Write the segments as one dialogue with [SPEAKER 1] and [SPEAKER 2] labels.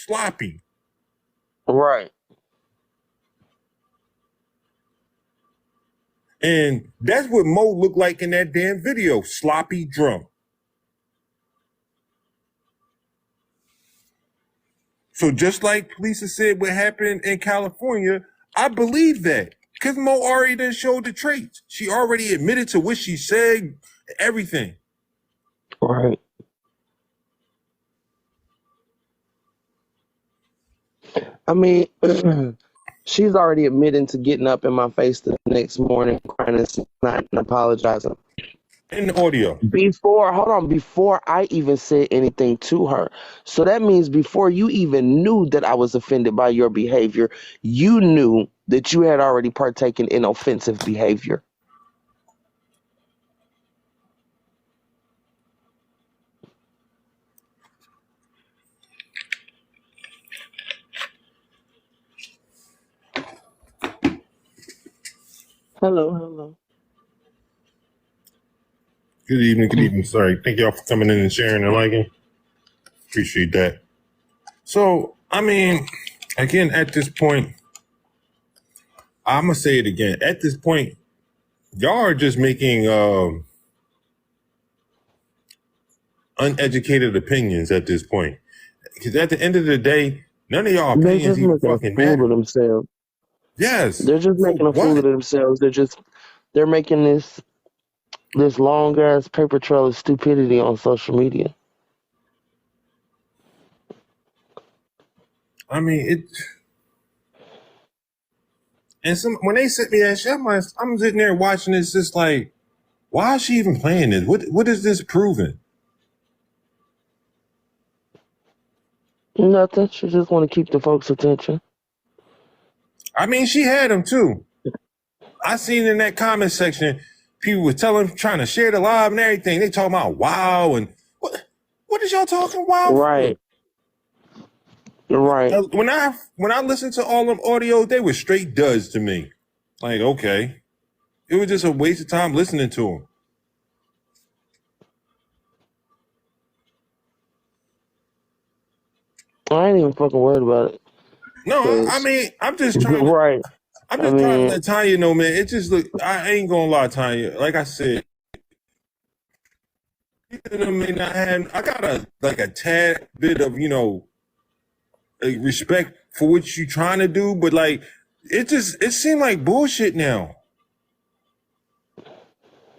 [SPEAKER 1] sloppy.
[SPEAKER 2] Right.
[SPEAKER 1] And that's what Mo looked like in that damn video. Sloppy drunk. So just like Lisa said what happened in California, I believe that. Because Mo already done showed the traits. She already admitted to what she said, everything.
[SPEAKER 2] Right. I mean, she's already admitting to getting up in my face the next morning, crying and apologizing.
[SPEAKER 1] In the audio.
[SPEAKER 2] Before I even said anything to her. So that means before you even knew that I was offended by your behavior, you knew that you had already partaken in offensive behavior. Hello.
[SPEAKER 1] Good evening. Sorry. Thank y'all for coming in and sharing and liking. Appreciate that. So, I mean, again, at this point, I'm going to say it again. At this point, y'all are just making uneducated opinions at this point. Because at the end of the day, none of y'all
[SPEAKER 2] They're
[SPEAKER 1] opinions
[SPEAKER 2] just
[SPEAKER 1] even
[SPEAKER 2] making a
[SPEAKER 1] fucking
[SPEAKER 2] fool
[SPEAKER 1] matter.
[SPEAKER 2] of themselves.
[SPEAKER 1] Yes.
[SPEAKER 2] They're just
[SPEAKER 1] For
[SPEAKER 2] making a fool of
[SPEAKER 1] what?
[SPEAKER 2] themselves. They're making this long ass paper trail of stupidity on social media.
[SPEAKER 1] I mean, when they sent me that shit, I'm sitting there watching this, just like, why is she even playing this? What is this proving?
[SPEAKER 2] Nothing. She just want to keep the folks' attention.
[SPEAKER 1] I mean, she had them too. I seen in that comment section, people were trying to share the live and everything. They talking about wow and what is y'all talking wow
[SPEAKER 2] Right.
[SPEAKER 1] for?
[SPEAKER 2] Right.
[SPEAKER 1] When I listened to all them audios, they were straight duds to me. Like, okay, it was just a waste of time listening to them.
[SPEAKER 2] I ain't even fucking worried about it.
[SPEAKER 1] No, I mean, I'm just trying to.
[SPEAKER 2] Right.
[SPEAKER 1] I'm just trying to let Tanya know, man. It just look. I ain't gonna lie, Tanya. Like I said, may not have. I got a tad bit of respect for what you trying to do, but like it seemed like bullshit now.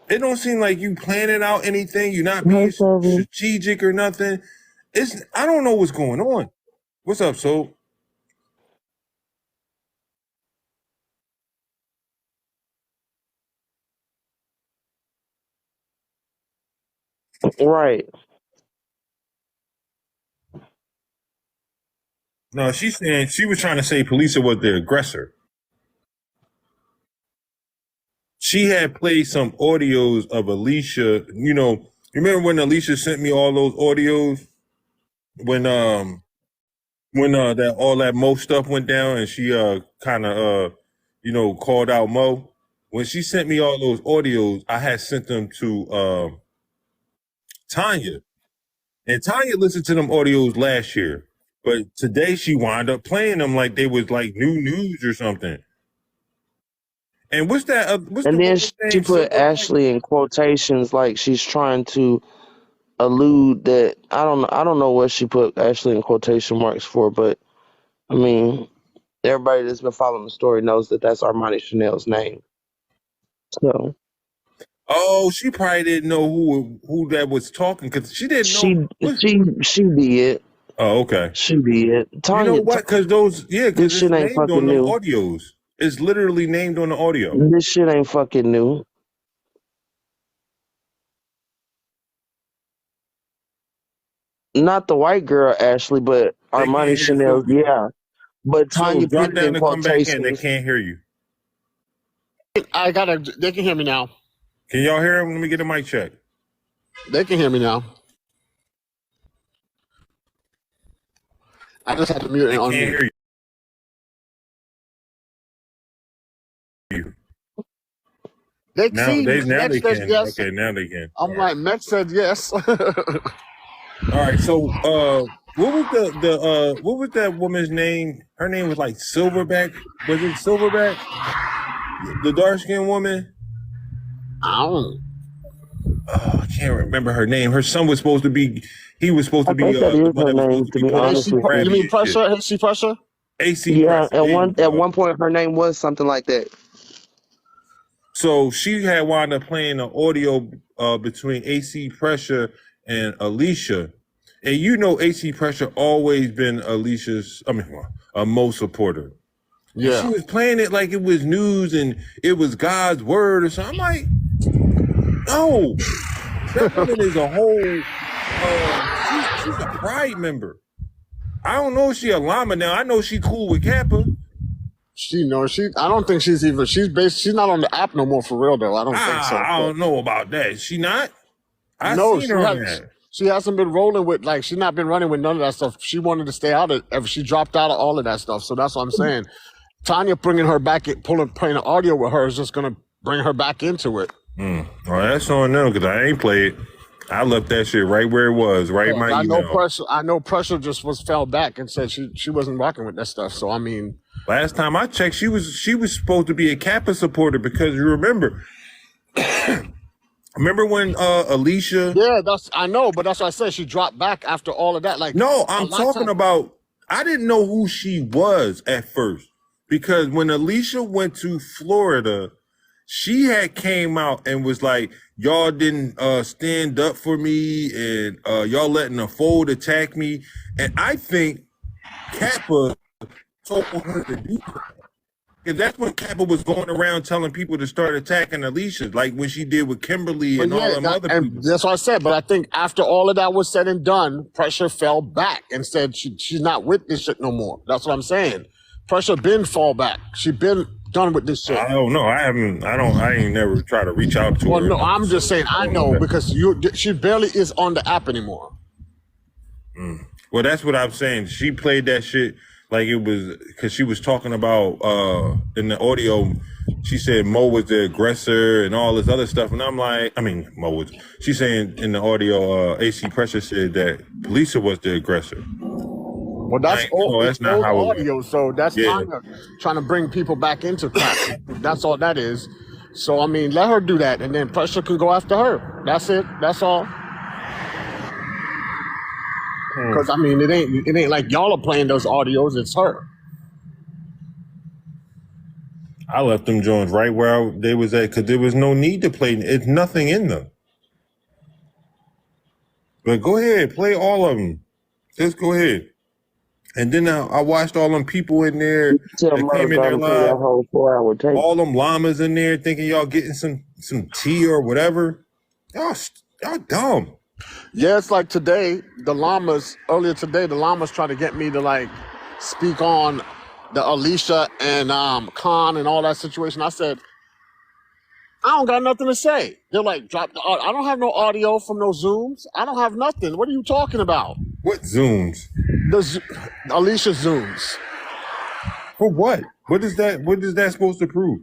[SPEAKER 1] It don't seem like you planning out anything. You're not being strategic or nothing. I don't know what's going on. What's up, Soul?
[SPEAKER 2] Right.
[SPEAKER 1] No, she's saying she was trying to say Palesa was the aggressor. She had played some audios of Alicia. You remember when Alicia sent me all those audios when that all that Mo stuff went down and she kind of called out Mo. When she sent me all those audios, I had sent them to Tanya. And Tanya listened to them audios last year. But today she wound up playing them like they was like new news or something. And what's that?
[SPEAKER 2] And then she put Ashley in quotations like she's trying to allude that I don't know what she put Ashley in quotation marks for, but I mean everybody that's been following the story knows that that's Armani Chanel's name. So.
[SPEAKER 1] Oh, she probably didn't know who that was talking because she didn't know.
[SPEAKER 2] She did.
[SPEAKER 1] Oh, okay.
[SPEAKER 2] She did.
[SPEAKER 1] Tanya, you know what? Because because
[SPEAKER 2] this shit ain't
[SPEAKER 1] named on
[SPEAKER 2] fucking
[SPEAKER 1] the
[SPEAKER 2] new.
[SPEAKER 1] audios. It's literally named on the audio.
[SPEAKER 2] This shit ain't fucking new. Not the white girl, Ashley, but Armani Chanel, yeah. But Tanya
[SPEAKER 1] drop
[SPEAKER 2] put it
[SPEAKER 1] down
[SPEAKER 2] in
[SPEAKER 1] and come back in. They
[SPEAKER 2] quotations.
[SPEAKER 1] can't hear you.
[SPEAKER 3] They can hear me now.
[SPEAKER 1] Can y'all hear him? Let me get a mic check.
[SPEAKER 3] They can hear me now. I just had to mute and unmute.
[SPEAKER 1] Can't hear you.
[SPEAKER 3] They
[SPEAKER 1] now
[SPEAKER 3] can.
[SPEAKER 1] Yes. Okay, now they can.
[SPEAKER 3] I'm like, Max said yes.
[SPEAKER 1] All right, so what was that woman's name? Her name was like Silverback. Was it Silverback? The dark skinned woman?
[SPEAKER 3] I don't.
[SPEAKER 1] I can't remember her name. Her son was supposed to be. He was supposed
[SPEAKER 2] I
[SPEAKER 1] to be
[SPEAKER 2] think that
[SPEAKER 1] the
[SPEAKER 2] is
[SPEAKER 1] one
[SPEAKER 2] her
[SPEAKER 1] that was
[SPEAKER 2] name,
[SPEAKER 1] supposed
[SPEAKER 2] to
[SPEAKER 1] to be
[SPEAKER 2] be
[SPEAKER 1] going
[SPEAKER 2] honest
[SPEAKER 1] to
[SPEAKER 2] with you.
[SPEAKER 3] You
[SPEAKER 1] Krabby
[SPEAKER 3] mean
[SPEAKER 1] and
[SPEAKER 3] pressure?
[SPEAKER 1] shit.
[SPEAKER 3] AC pressure?
[SPEAKER 1] AC
[SPEAKER 2] Yeah,
[SPEAKER 1] Pressure. There you
[SPEAKER 2] at
[SPEAKER 1] go.
[SPEAKER 2] one point her name was something like that.
[SPEAKER 1] So she had wound up playing the audio between AC Pressure and Alicia. And you know AC Pressure always been Alicia's, a Mo supporter. And she
[SPEAKER 3] Yeah.
[SPEAKER 1] was playing it like it was news and it was God's word or something. I'm like, no, that woman is a whole, she's a Pride member. I don't know if she a llama now. I know she cool with Kappa.
[SPEAKER 3] I don't think she's even. She's not on the app no more for real though. I don't think so.
[SPEAKER 1] I don't know about that. She not? I
[SPEAKER 3] No,
[SPEAKER 1] seen her on that.
[SPEAKER 3] she hasn't been rolling with like she's not been running with none of that stuff. She wanted to stay out of. She dropped out of all of that stuff. So that's what I'm saying. Tanya bringing her back, playing the audio with her is just gonna bring her back into it.
[SPEAKER 1] Well, that's on them because I ain't played. I left that shit right where it was, right in my
[SPEAKER 3] I know
[SPEAKER 1] email.
[SPEAKER 3] pressure just fell back and said she wasn't rocking with that stuff. So I mean,
[SPEAKER 1] Last time I checked, she was supposed to be a Kappa supporter because you remember when Alicia?
[SPEAKER 3] yeah, I know, but that's why I said she dropped back after all of that. Like,
[SPEAKER 1] No, I'm talking about. I didn't know who she was at first because when Alicia went to Florida, she had came out and was like, y'all didn't stand up for me and y'all letting a fold attack me. And I think Kappa told her to do that. And that's when Kappa was going around telling people to start attacking Alicia, like when she did with Kimberly and all them other people.
[SPEAKER 3] That's what I said. But I think after all of that was said and done, pressure fell back and said she's not with this shit no more. That's what I'm saying. Pressure been fall back. She been done with this shit.
[SPEAKER 1] I don't know. I ain't never tried to reach out to her.
[SPEAKER 3] Well, no, I'm just saying I know because she barely is on the app anymore.
[SPEAKER 1] Well, that's what I'm saying. She played that shit like it was because she was talking about in the audio. She said Mo was the aggressor and all this other stuff, and I'm like, she's saying in the audio, AC Pressure said that Palesa was the aggressor.
[SPEAKER 3] Well, that's old
[SPEAKER 1] how
[SPEAKER 3] audio, so that's trying to bring people back into crap. That's all that is. So I mean, let her do that, and then pressure can go after her. That's it. That's all. Because I mean, it ain't like y'all are playing those audios. It's her.
[SPEAKER 1] I left them joints right where they was at because there was no need to play. It's nothing in them. But go ahead, play all of them. Just go ahead. And then I watched all them people in there that came in there live.
[SPEAKER 2] Whole 4-hour tape.
[SPEAKER 1] All them llamas in there thinking y'all getting some tea or whatever. Y'all dumb.
[SPEAKER 3] Yeah, it's like earlier today, the llamas tried to get me to like speak on the Alicia and Khan and all that situation. I said, I don't got nothing to say. They're like, drop the audio. I don't have no audio from no Zooms. I don't have nothing. What are you talking about?
[SPEAKER 1] What Zooms?
[SPEAKER 3] Alicia Zooms.
[SPEAKER 1] For what? What is that supposed to prove?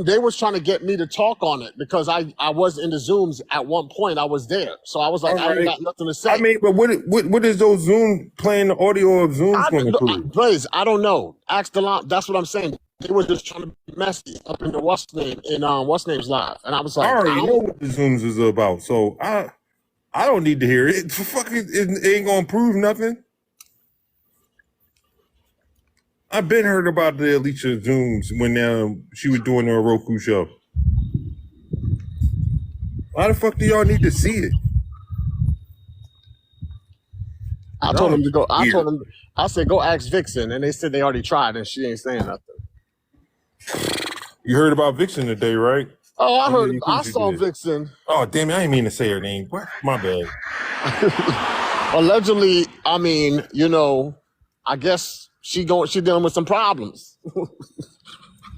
[SPEAKER 3] They was trying to get me to talk on it because I was in the Zooms at one point. I was there. So I was like, I ain't got nothing to say.
[SPEAKER 1] I mean, but what is those Zoom playing the audio of Zooms going to prove?
[SPEAKER 3] Blaze, I don't know. Ask the line. That's what I'm saying. They were just trying to be messy up in the what's name's live. And I was like,
[SPEAKER 1] I already know what the Zooms is about. So I don't need to hear it. It ain't going to prove nothing. I've been heard about the Alicia Zooms when she was doing her Roku show. Why the fuck do y'all need to see it?
[SPEAKER 3] I told them to go. I said, go ask Vixen. And they said they already tried and she ain't saying nothing.
[SPEAKER 1] You heard about Vixen today, right?
[SPEAKER 3] Oh, I heard. I saw Vixen.
[SPEAKER 1] Oh, damn it. I didn't mean to say her name. What? My bad.
[SPEAKER 3] Allegedly, I mean, I guess she dealing with some problems.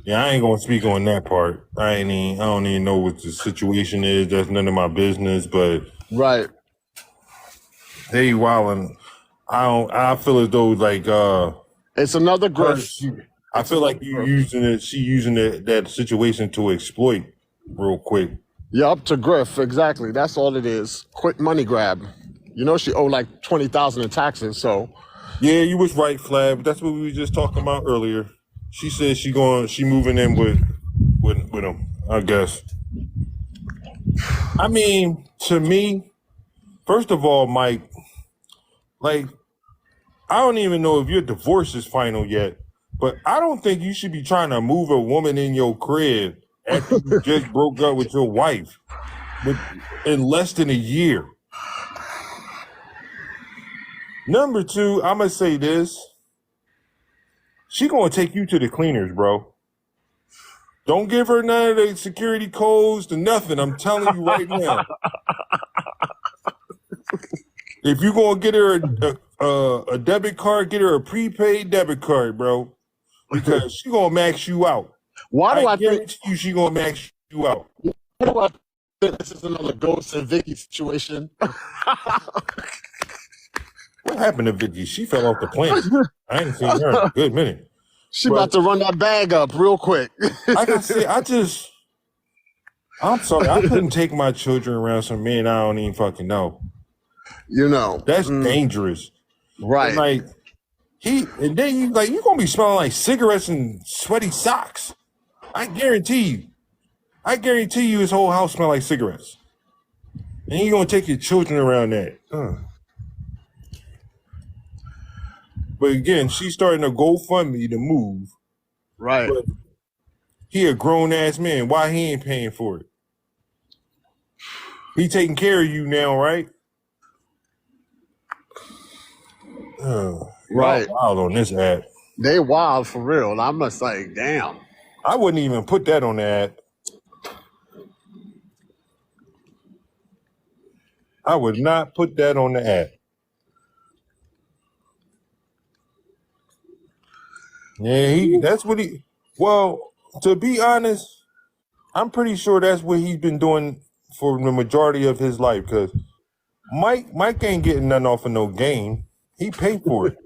[SPEAKER 1] Yeah, I ain't gonna speak on that part. I don't even know what the situation is. That's none of my business. But
[SPEAKER 3] right,
[SPEAKER 1] they wildin'. I feel as though like
[SPEAKER 3] it's another grift.
[SPEAKER 1] I feel like you using it. She using that situation to exploit real quick.
[SPEAKER 3] Yup, to grift. Exactly. That's all it is. Quick money grab. You know she owed like 20,000 in taxes. So
[SPEAKER 1] Yeah, you was right, Flab. That's what we were just talking about earlier. She said she moving in with him, I guess. I mean, to me, first of all, Mike, like, I don't even know if your divorce is final yet, but I don't think you should be trying to move a woman in your crib after you just broke up with your wife in less than a year. Number two, I'm gonna say this. She gonna take you to the cleaners, bro. Don't give her none of the security codes to nothing. I'm telling you right now. If you gonna get her a debit card, get her a prepaid debit card, bro, because she gonna max you out.
[SPEAKER 3] why do
[SPEAKER 1] I
[SPEAKER 3] I think
[SPEAKER 1] guarantee you, she gonna max you out.
[SPEAKER 3] why do I think this is another Ghost and Vicky situation?
[SPEAKER 1] What happened to Vicky? She fell off the plane. I ain't seen her in a good minute.
[SPEAKER 3] She
[SPEAKER 1] But
[SPEAKER 3] about to run that bag up real quick.
[SPEAKER 1] like I said, I'm sorry, I couldn't take my children around some men I don't even fucking know.
[SPEAKER 3] You know.
[SPEAKER 1] That's dangerous.
[SPEAKER 3] Right.
[SPEAKER 1] And like and then you gonna be smelling like cigarettes and sweaty socks. I guarantee you his whole house smell like cigarettes. And you gonna take your children around that. But again, she's starting to GoFundMe to move.
[SPEAKER 3] Right.
[SPEAKER 1] But he a grown ass man. Why he ain't paying for it? He taking care of you now, right?
[SPEAKER 3] Right.
[SPEAKER 1] Wild on this app.
[SPEAKER 3] They wild for real. And I'm just like, damn.
[SPEAKER 1] I wouldn't even put that on the app. I would not put that on the app. Yeah, well, to be honest, I'm pretty sure that's what he's been doing for the majority of his life, because Mike ain't getting nothing off of no game. He paid for it.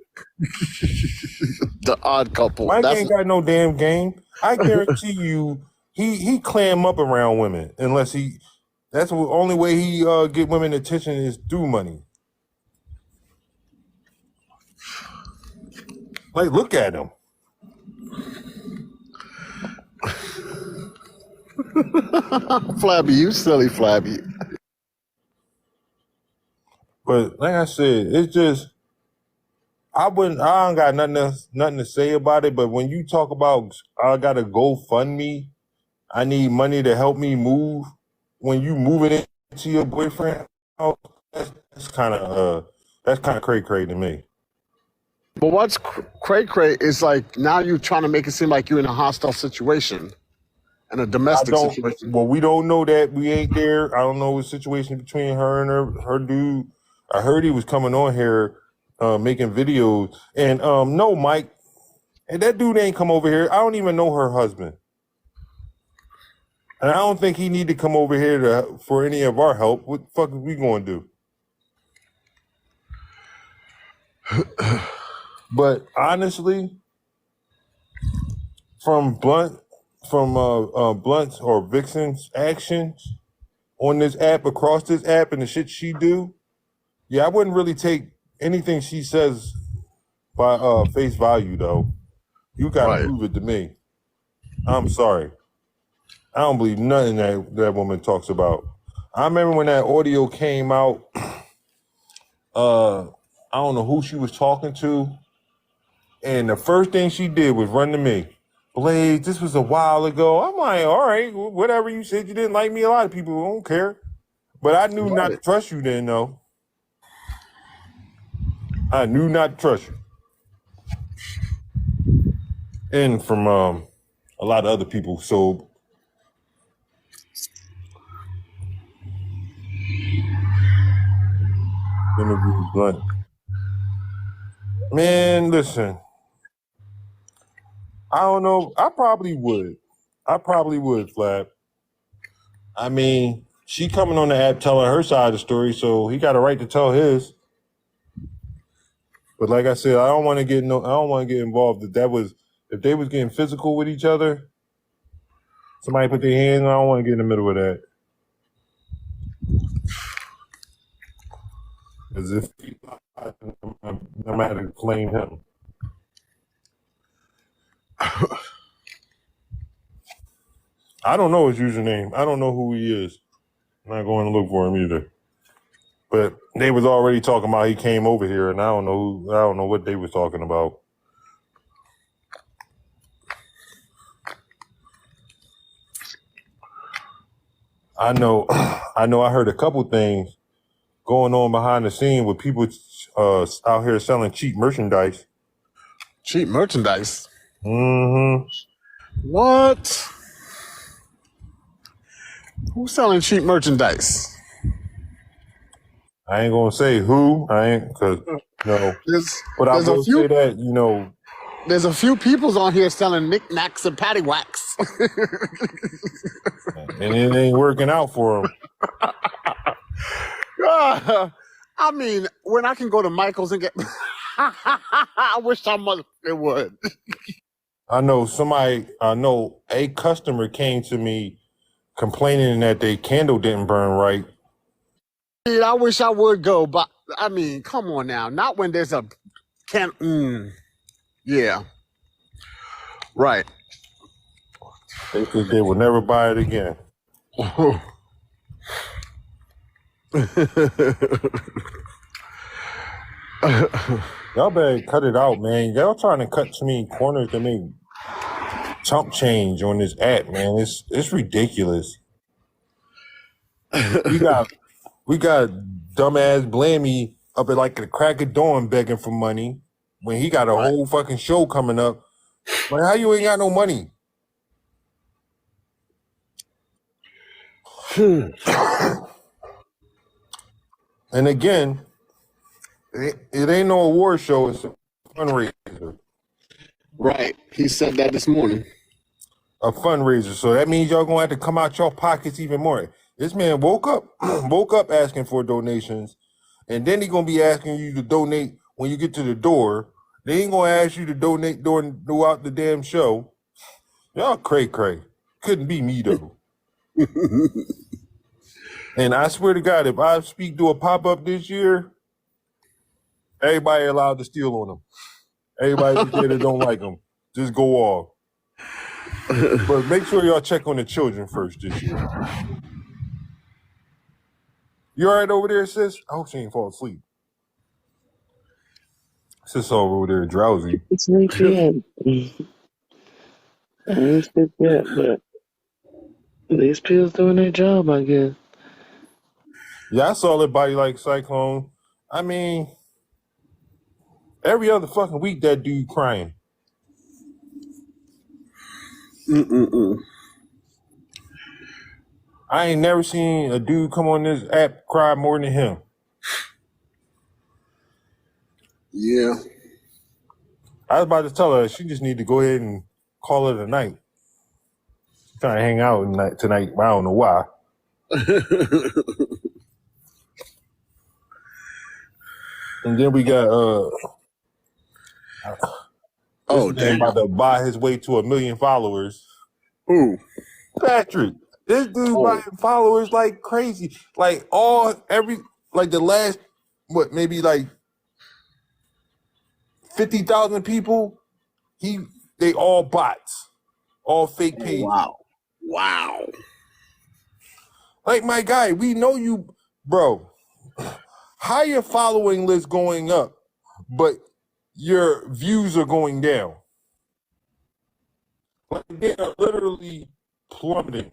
[SPEAKER 3] The odd couple.
[SPEAKER 1] Mike ain't got no damn game. I guarantee you, he clam up around women unless that's the only way he get women attention is through money. Like, look at him.
[SPEAKER 3] Flabby, you silly Flabby.
[SPEAKER 1] But like I said, it's just I don't got nothing to say about it. But when you talk about I gotta GoFundMe, I need money to help me move. When you moving into your boyfriend, that's kind of cray to me.
[SPEAKER 3] But what's cray is like now you're trying to make it seem like you're in a hostile situation, in a domestic situation.
[SPEAKER 1] Well, we don't know that. We ain't there. I don't know the situation between her and her dude. I heard he was coming on here making videos. And no, Mike, and that dude ain't come over here. I don't even know her husband. And I don't think he need to come over here for any of our help. What the fuck are we going to do? But honestly, from Blunt's or Vixen's actions on this app, across this app, and the shit she do, yeah, I wouldn't really take anything she says by face value, though. You gotta prove it to me. I'm sorry. I don't believe nothing that woman talks about. I remember when that audio came out, I don't know who she was talking to, and the first thing she did was run to me. Blaze, this was a while ago. I'm like, all right, whatever you said, you didn't like me. A lot of people don't care. But I knew not to trust you then, though. I knew not to trust you. And from a lot of other people, so interviews blunt. Man, listen. I don't know. I probably would, Flap. I mean, she coming on the app telling her side of the story, so he got a right to tell his. But like I said, I don't want to get involved. If they was getting physical with each other, somebody put their hands, I don't want to get in the middle of that. As if I'm gonna have to claim him. I don't know his username. I don't know who he is. I'm not going to look for him either. But they was already talking about he came over here, and I don't know what they was talking about. I know I heard a couple things going on behind the scene with people out here selling cheap merchandise.
[SPEAKER 3] Cheap merchandise?
[SPEAKER 1] Mm-hmm.
[SPEAKER 3] What? Who's selling cheap merchandise?
[SPEAKER 1] I ain't gonna say who. I ain't, cause no. But I will say that
[SPEAKER 3] there's a few peoples on here selling knickknacks and paddywhacks.
[SPEAKER 1] and it ain't working out for them.
[SPEAKER 3] I mean, when I can go to Michael's and get, I wish someone it would.
[SPEAKER 1] I know a customer came to me complaining that their candle didn't burn right.
[SPEAKER 3] I wish I would go, but I mean, come on now. Not when there's a yeah. Right.
[SPEAKER 1] They said they will never buy it again. Y'all better cut it out, man. Y'all trying to cut too many corners to make chump change on this app, man. It's ridiculous. we got dumbass Blammy up at like the crack of dawn begging for money when he got a whole fucking show coming up. Like, how you ain't got no money? And again, it ain't no award show, it's a fundraiser.
[SPEAKER 3] Right. He said that this morning.
[SPEAKER 1] A fundraiser. So that means y'all gonna have to come out your pockets even more. This man woke up asking for donations, and then he gonna be asking you to donate when you get to the door. They ain't gonna ask you to donate throughout the damn show. Y'all cray. Couldn't be me though. And I swear to God, if I speak to a pop-up this year, everybody allowed to steal on them. Everybody that don't like them, just go off. But make sure y'all check on the children first this year. You all right over there, sis? I hope she ain't fall asleep. Sis over there drowsy.
[SPEAKER 2] Sleep yet. I ain't sleep yet, but these pills doing their job, I guess.
[SPEAKER 1] Yeah, I saw that body like Cyclone. I mean, every other fucking week that dude crying. I ain't never seen a dude come on this app cry more than him.
[SPEAKER 3] Yeah.
[SPEAKER 1] I was about to tell her she just need to go ahead and call it a night. She's trying to hang out tonight, but I don't know why. And then we got man about to buy his way to 1 million followers.
[SPEAKER 3] Who?
[SPEAKER 1] Patrick. This dude buying followers like crazy. Like the last maybe like 50,000 people, they all bots. All fake pages.
[SPEAKER 3] Wow.
[SPEAKER 1] Like, my guy, we know you, bro. How your following list going up, but your views are going down? Like, they are literally plummeting.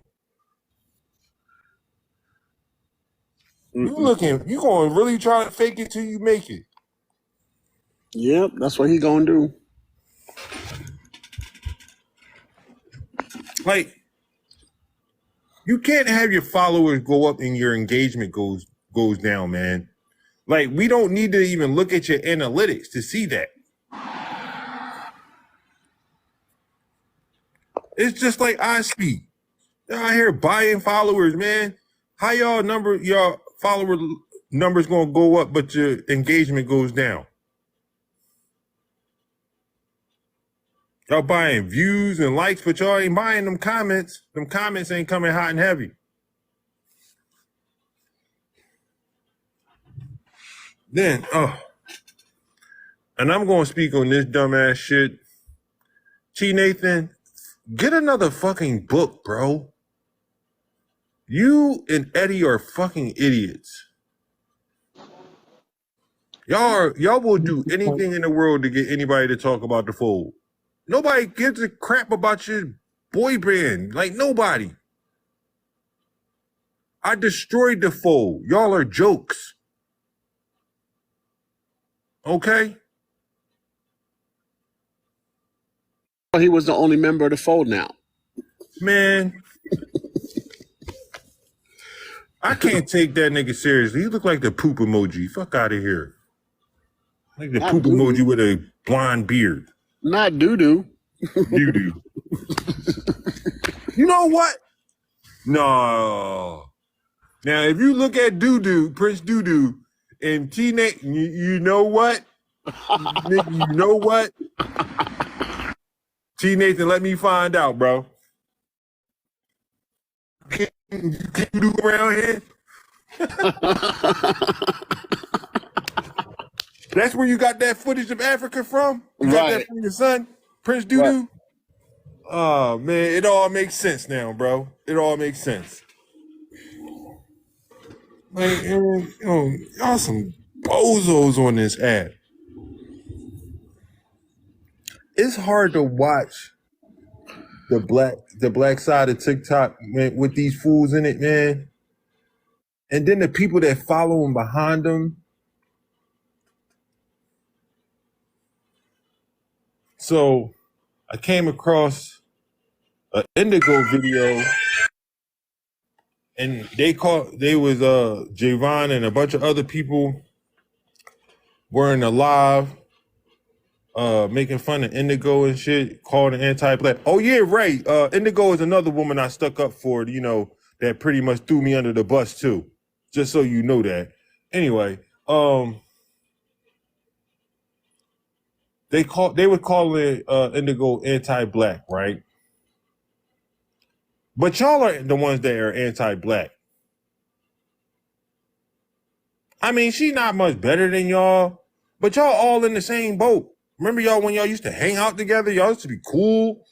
[SPEAKER 1] You going to really try to fake it till you make it?
[SPEAKER 3] Yep, that's what he gonna do.
[SPEAKER 1] Like, you can't have your followers go up and your engagement goes down, man. Like, we don't need to even look at your analytics to see that. It's just like I speak. Y'all out here buying followers, man. How y'all follower numbers gonna go up, but your engagement goes down? Y'all buying views and likes, but y'all ain't buying them comments. Them comments ain't coming hot and heavy. Then, and I'm going to speak on this dumbass shit. T. Nathan, get another fucking book, bro. You and Eddie are fucking idiots. Y'all will do anything in the world to get anybody to talk about the Fold. Nobody gives a crap about your boy band. Like, nobody. I destroyed the Fold. Y'all are jokes. Okay?
[SPEAKER 3] He was the only member of the Fold now.
[SPEAKER 1] Man, I can't take that nigga seriously. He look like the poop emoji. Fuck out of here. Like the
[SPEAKER 3] Not
[SPEAKER 1] poop
[SPEAKER 3] doo-doo.
[SPEAKER 1] emoji with a blonde beard.
[SPEAKER 3] Not doo-doo.
[SPEAKER 1] Doo-doo. You know what? No. Now, if you look at Doo-Doo, Prince Doo-Doo, and T-Nate, you know what? You know what? T-Nathan, let me find out, bro. Can you do around here? That's where you got that footage of Africa from? You got that from your son, Prince Doo-Doo? Right. Oh, man, it all makes sense now, bro. It all makes sense. Like, y'all some bozos on this app. It's hard to watch the black side of TikTok, man, with these fools in it, man. And then the people that follow them behind them. So I came across an Indigo video, and they was Javon and a bunch of other people were in a live making fun of Indigo and shit, called an anti-black. Oh yeah, right. Indigo is another woman I stuck up for, that pretty much threw me under the bus too. Just so you know that. Anyway, they would call it Indigo anti-black, right? But y'all are the ones that are anti-black. I mean, she not much better than y'all, but y'all all in the same boat. Remember y'all when y'all used to hang out together? Y'all used to be cool.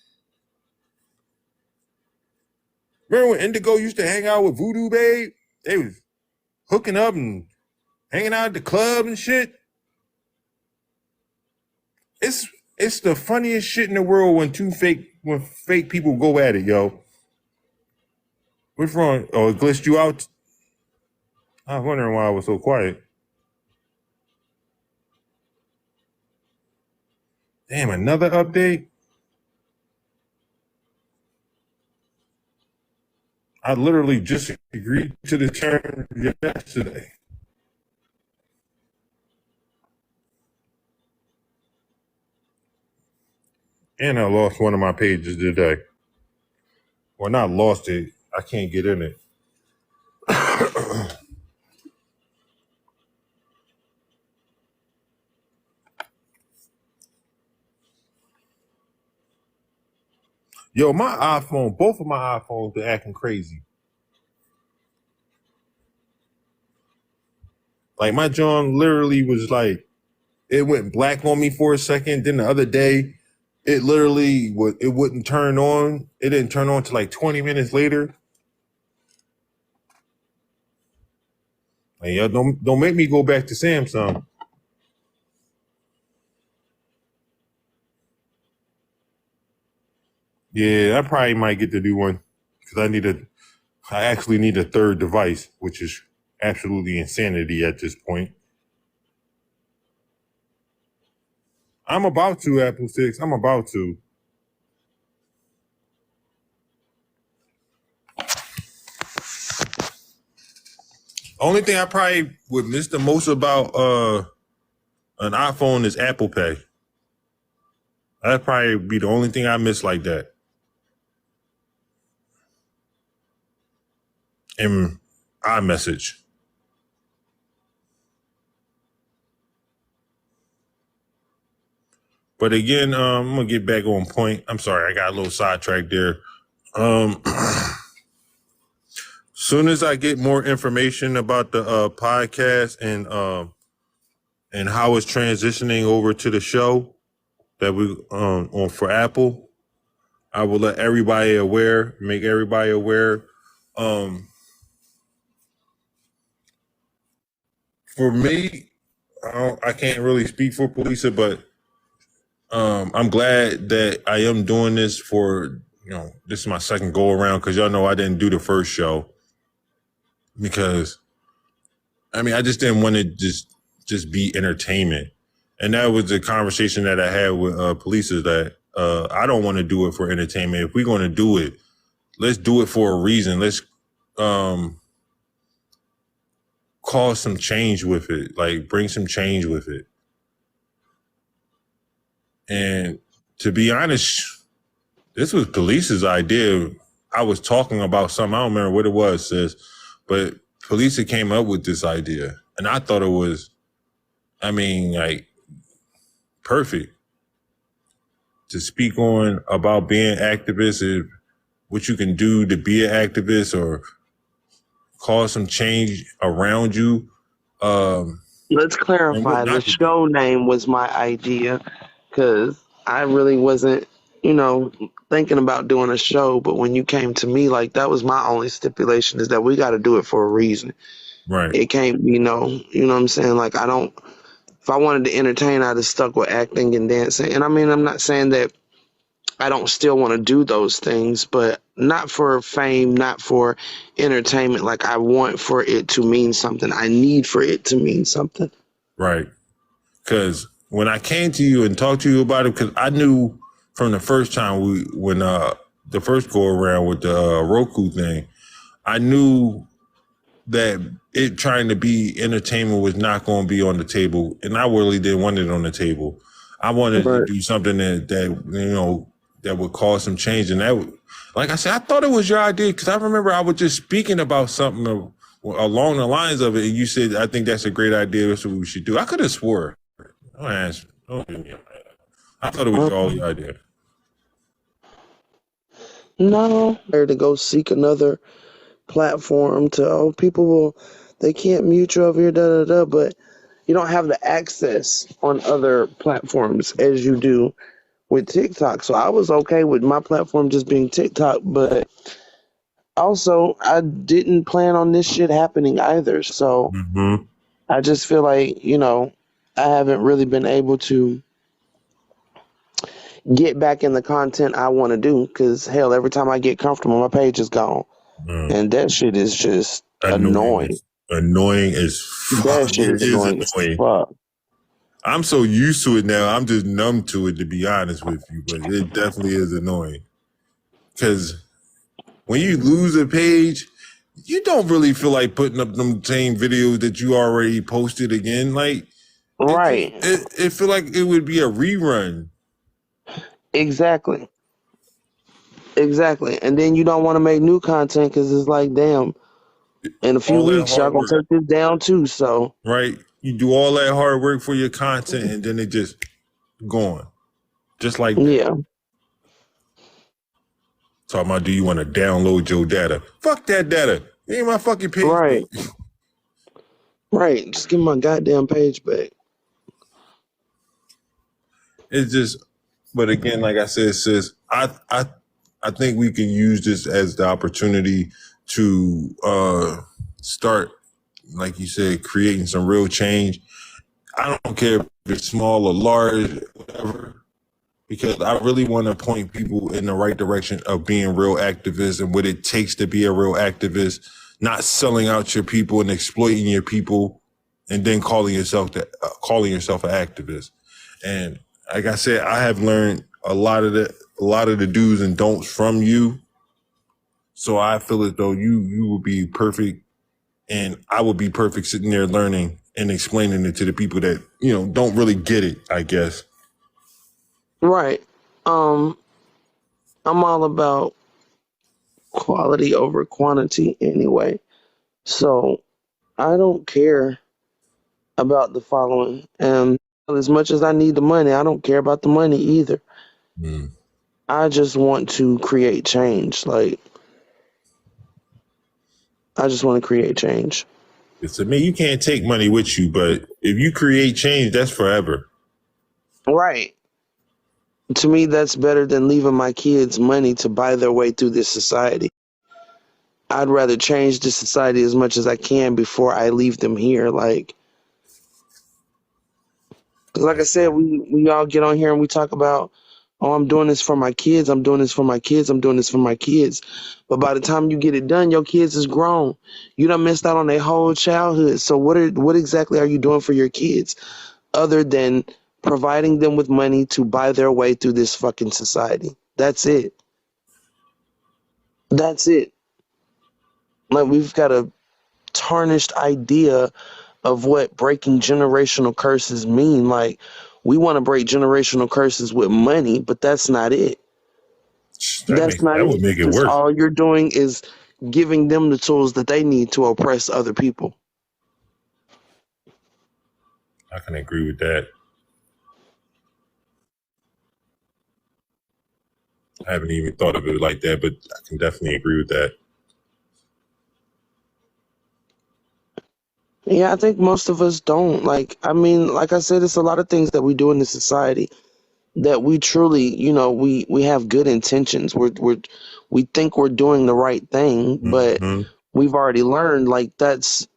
[SPEAKER 1] Remember when Indigo used to hang out with Voodoo Babe? They was hooking up and hanging out at the club and shit. It's the funniest shit in the world when fake people go at it, yo. What's wrong? Oh, it glitched you out? I was wondering why I was so quiet. Damn, another update? I literally just agreed to the term yesterday. And I lost one of my pages today. Well, not lost it. I can't get in it. Yo, my iPhone, both of my iPhones are acting crazy. Like my John literally was like, it went black on me for a second. Then the other day, it literally it wouldn't turn on. It didn't turn on till like 20 minutes later. Like, yo, don't make me go back to Samsung. Yeah, I probably might get the new one because I actually need a third device, which is absolutely insanity at this point. I'm about to, Apple 6. I'm about to. Only thing I probably would miss the most about an iPhone is Apple Pay. That'd probably be the only thing I miss like that. And iMessage. But again, I'm gonna get back on point. I'm sorry, I got a little sidetracked there. Soon as I get more information about the podcast and and how it's transitioning over to the show that we on for Apple. I will let everybody aware, make everybody aware. For me, I can't really speak for Palesa, but I'm glad that I am doing this for, this is my second go around, because y'all know I didn't do the first show because I just didn't want to just be entertainment. And that was the conversation that I had with Palesa, that I don't want to do it for entertainment. If we're going to do it, let's do it for a reason. Let's cause some change with it, like bring some change with it. And to be honest, this was Palesa's idea. I was talking about something, I don't remember what it was, sis, but Palesa came up with this idea. And I thought it was, perfect to speak on about being activists, what you can do to be an activist or cause some change around you.
[SPEAKER 2] Let's
[SPEAKER 1] And what
[SPEAKER 2] clarify. The
[SPEAKER 1] not to do.
[SPEAKER 2] show name was my idea because I really wasn't, thinking about doing a show. But when you came to me, like, that was my only stipulation, is that we got to do it for a reason.
[SPEAKER 1] Right.
[SPEAKER 2] It can't be you know what I'm saying? Like, if I wanted to entertain, I'd have stuck with acting and dancing. And I'm not saying that I don't still want to do those things, but not for fame, not for entertainment. Like, I want for it to mean something. I need for it to mean something.
[SPEAKER 1] Right. Because when I came to you and talked to you about it, because I knew from the first time when the first go around with the Roku thing, I knew that it trying to be entertainment was not going to be on the table, and I really didn't want it on the table. I wanted to
[SPEAKER 2] But
[SPEAKER 1] do something that would cause some change, and like I said, I thought it was your idea, because I remember I was just speaking about something along the lines of it, and you said, "I think that's a great idea. That's what we should do." I could have swore. Don't give me a minute. I thought it was all your idea.
[SPEAKER 2] no, there to go seek another platform they can't mute you over here, da da da. But you don't have the access on other platforms as you do with TikTok. So I was okay with my platform just being TikTok, but also I didn't plan on this shit happening either. So
[SPEAKER 1] Mm-hmm.
[SPEAKER 2] I just feel like, I haven't really been able to get back in the content I want to do, because hell, every time I get comfortable, my page is gone. And that shit is just annoying.
[SPEAKER 1] Annoying as fuck.
[SPEAKER 2] That shit
[SPEAKER 1] It
[SPEAKER 2] is
[SPEAKER 1] is
[SPEAKER 2] annoying as
[SPEAKER 1] annoying.
[SPEAKER 2] fuck.
[SPEAKER 1] I'm so used to it now. I'm just numb to it, to be honest with you. But it definitely is annoying, because when you lose a page, you don't really feel like putting up them same videos that you already posted again. Like,
[SPEAKER 2] Right.
[SPEAKER 1] it feel like it would be a rerun.
[SPEAKER 2] Exactly. And then you don't want to make new content because it's like, damn, in a few
[SPEAKER 1] All that
[SPEAKER 2] weeks, y'all
[SPEAKER 1] hard
[SPEAKER 2] gonna
[SPEAKER 1] work,
[SPEAKER 2] take this down too. So,
[SPEAKER 1] right? You do all that hard work for your content, and then it just gone, just like that.
[SPEAKER 2] yeah.
[SPEAKER 1] Talking about, do you want to download your data? Fuck that data. It ain't my fucking page.
[SPEAKER 2] Right. Right. Just give me my goddamn page back.
[SPEAKER 1] It's just, but again, like I said, sis, I think we can use this as the opportunity to start, like you said, creating some real change. I don't care if it's small or large, whatever, because I really want to point people in the right direction of being real activists and what it takes to be a real activist, not selling out your people and exploiting your people, and then calling yourself an activist. And like I said, I have learned a lot of the do's and don'ts from you. So I feel as though you would be perfect, and I would be perfect sitting there learning and explaining it to the people that, don't really get it, I guess.
[SPEAKER 2] Right. I'm all about quality over quantity anyway. So I don't care about the following. And as much as I need the money, I don't care about the money either.
[SPEAKER 1] Mm.
[SPEAKER 2] I just want to create change. Like, I just want to create change.
[SPEAKER 1] Because to me, you can't take money with you, but if you create change, that's forever.
[SPEAKER 2] Right. To me, that's better than leaving my kids money to buy their way through this society. I'd rather change the society as much as I can before I leave them here. Like I
[SPEAKER 1] That's
[SPEAKER 2] said,
[SPEAKER 1] right.
[SPEAKER 2] we all get on here and we talk about, oh, I'm doing this for my kids. I'm doing this for my kids. I'm doing this for my kids. But by the time you get it done, your kids is grown. You done missed out on their whole childhood. So what exactly are you doing for your kids other than providing them with money to buy their way through this fucking society? That's it. That's it. Like we've got a tarnished idea of what breaking generational curses mean. Like we want to break generational curses with money, but that's not it. That's not
[SPEAKER 1] That
[SPEAKER 2] it.
[SPEAKER 1] would make it
[SPEAKER 2] Because
[SPEAKER 1] worse.
[SPEAKER 2] all you're doing is giving them the tools that they need to oppress other people.
[SPEAKER 1] I can agree with that. I haven't even thought of it like that, but I can definitely agree with that.
[SPEAKER 2] Yeah, I think most of us don't. Like, I mean, like I said, it's a lot of things that we do in this society that we truly, we have good intentions. We think we're doing the right thing, but
[SPEAKER 1] Hmm.
[SPEAKER 2] we've already learned like that's,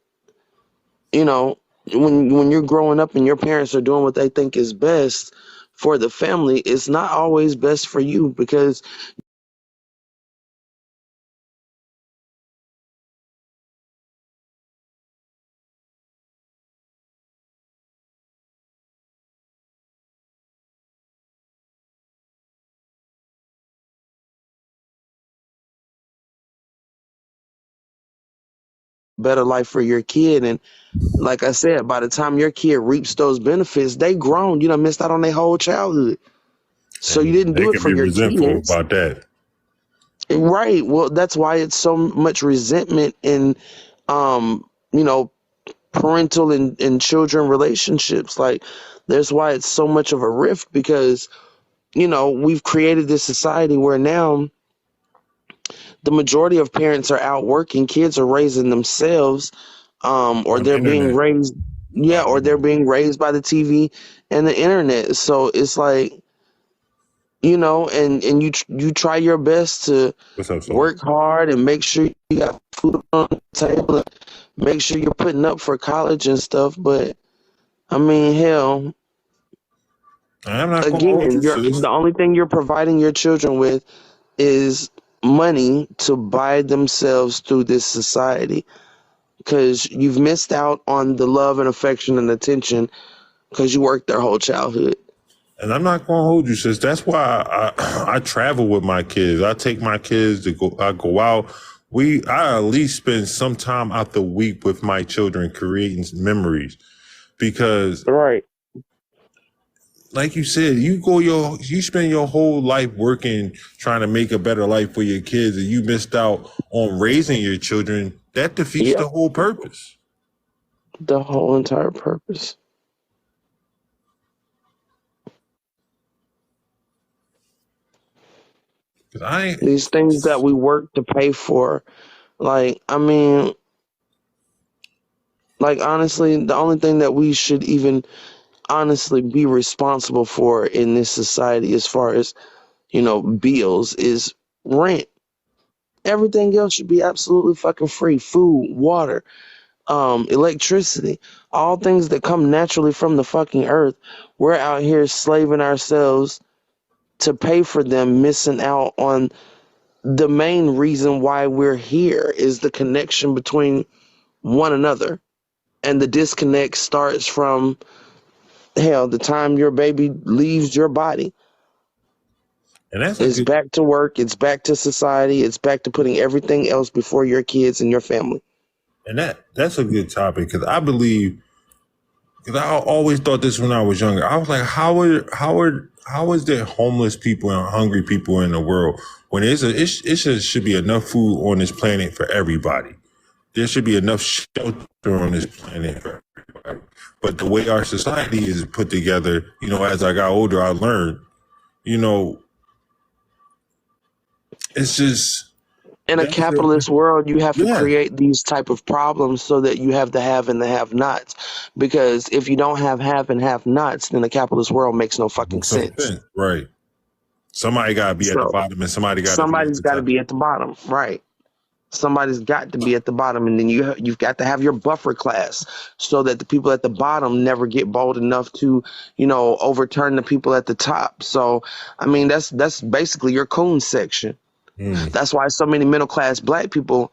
[SPEAKER 2] you know, when you're growing up and your parents are doing what they think is best for the family, it's not always best for you because better life for your kid. And like I said, by the time your kid reaps those benefits, they grown. You done missed out on their whole childhood. So you
[SPEAKER 1] And
[SPEAKER 2] didn't
[SPEAKER 1] they
[SPEAKER 2] do it
[SPEAKER 1] can
[SPEAKER 2] for
[SPEAKER 1] be
[SPEAKER 2] your
[SPEAKER 1] resentful
[SPEAKER 2] kids.
[SPEAKER 1] about that.
[SPEAKER 2] Right. Well, that's why it's so much resentment in, um, you know, parental and children relationships. Like, there's why it's so much of a rift because, we've created this society where now the majority of parents are out working, kids are raising themselves, or
[SPEAKER 1] On
[SPEAKER 2] they're being
[SPEAKER 1] internet.
[SPEAKER 2] raised, yeah,
[SPEAKER 1] By
[SPEAKER 2] or they're
[SPEAKER 1] internet.
[SPEAKER 2] being raised by the TV and the internet. So it's like, and you try your best to
[SPEAKER 1] What's up, Soul?
[SPEAKER 2] work hard and make sure you got food on the table, and make sure you're putting up for college and stuff. But I mean, hell,
[SPEAKER 1] I'm not gonna hold
[SPEAKER 2] again,
[SPEAKER 1] you,
[SPEAKER 2] you're
[SPEAKER 1] sis.
[SPEAKER 2] the only thing you're providing your children with is money to buy themselves through this society because you've missed out on the love and affection and attention because you worked their whole childhood.
[SPEAKER 1] And I'm not gonna hold you, sis. That's why I travel with my kids. I take my kids to go. I go out. I at least spend some time out the week with my children, creating memories. Because,
[SPEAKER 2] Right.
[SPEAKER 1] like you said, you spend your whole life working, trying to make a better life for your kids, and you missed out on raising your children. That defeats
[SPEAKER 2] Yep.
[SPEAKER 1] the whole purpose.
[SPEAKER 2] The whole entire purpose.
[SPEAKER 1] 'Cause I,
[SPEAKER 2] These things that we work to pay for. Like, I mean, like honestly, the only thing that we should even honestly be responsible for in this society as far as, bills is rent. Everything else should be absolutely fucking free. Food, water, electricity, all things that come naturally from the fucking earth. We're out here slaving ourselves to pay for them, missing out on the main reason why we're here is the connection between one another. And the disconnect starts from hell, the time your baby leaves your body.
[SPEAKER 1] and that's a
[SPEAKER 2] It's
[SPEAKER 1] good,
[SPEAKER 2] back to work, it's back to society, it's back to putting everything else before your kids and your family.
[SPEAKER 1] and that's a good topic because I believe. Because I always thought this when I was younger. I was like, how is there homeless people and hungry people in the world when should be enough food on this planet for everybody? There should be enough shelter on this planet for everybody. But the way our society is put together, as I got older, I learned, you know, it's just
[SPEAKER 2] In a
[SPEAKER 1] That's it.
[SPEAKER 2] capitalist world, you have to
[SPEAKER 1] Yeah.
[SPEAKER 2] create these type of problems so that you have the have and the have nots. Because if you don't have and have nots, then the capitalist world makes no fucking
[SPEAKER 1] Makes no
[SPEAKER 2] sense.
[SPEAKER 1] sense. Right. Somebody gotta be at the
[SPEAKER 2] So
[SPEAKER 1] bottom and somebody gotta be at
[SPEAKER 2] somebody's
[SPEAKER 1] the
[SPEAKER 2] got to
[SPEAKER 1] top.
[SPEAKER 2] be at the bottom, right? Somebody's got to be at the bottom, and then you've got to have your buffer class so that the people at the bottom never get bold enough to, overturn the people at the top. So, I mean, that's basically your coon section.
[SPEAKER 1] Mm.
[SPEAKER 2] That's why so many middle class black people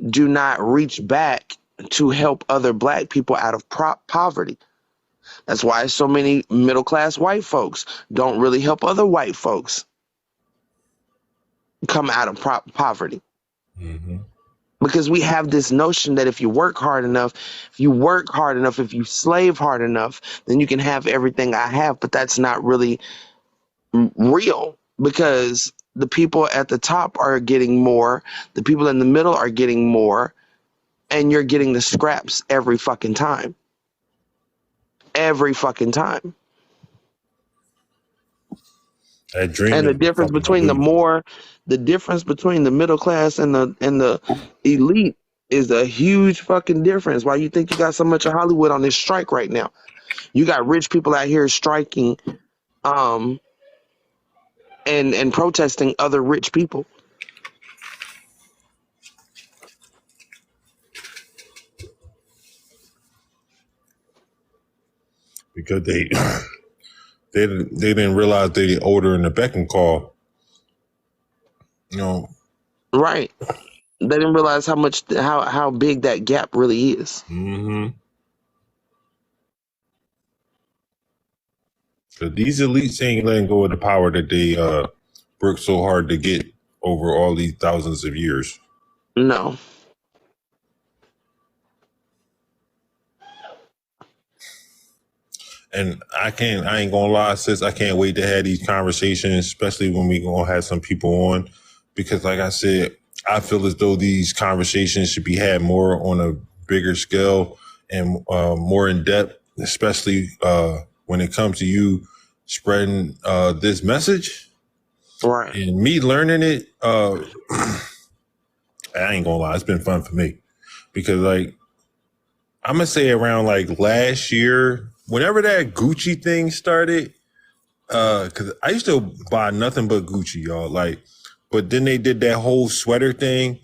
[SPEAKER 2] do not reach back to help other black people out of poverty. That's why so many middle class white folks don't really help other white folks come out of poverty.
[SPEAKER 1] Mm-hmm.
[SPEAKER 2] Because we have this notion that if you work hard enough, if you slave hard enough, then you can have everything I have. But that's not really real, because the people at the top are getting more, the people in the middle are getting more, and you're getting the scraps every fucking time. Every fucking time.
[SPEAKER 1] That dream
[SPEAKER 2] And the
[SPEAKER 1] is a
[SPEAKER 2] difference
[SPEAKER 1] fucking
[SPEAKER 2] between
[SPEAKER 1] delusion.
[SPEAKER 2] the difference between the middle class and the elite is a huge fucking difference. Why you think you got so much of Hollywood on this strike right now? You got rich people out here striking, and protesting other rich people.
[SPEAKER 1] Because they didn't realize they older in the beck and call. You know.
[SPEAKER 2] Right. They didn't realize how big that gap really is.
[SPEAKER 1] Mm-hmm. Because these elites ain't letting go of the power that they worked so hard to get over all these thousands of years.
[SPEAKER 2] No.
[SPEAKER 1] And I ain't gonna lie, sis, I can't wait to have these conversations, especially when we gonna have some people on. Because like I said, I feel as though these conversations should be had more on a bigger scale and more in depth, especially when it comes to you spreading this message.
[SPEAKER 2] Right.
[SPEAKER 1] And me learning it, I ain't gonna lie, it's been fun for me. Because like, I'm gonna say around like last year, whenever that Gucci thing started, cause I used to buy nothing but Gucci, y'all. Like, but then they did that whole sweater thing,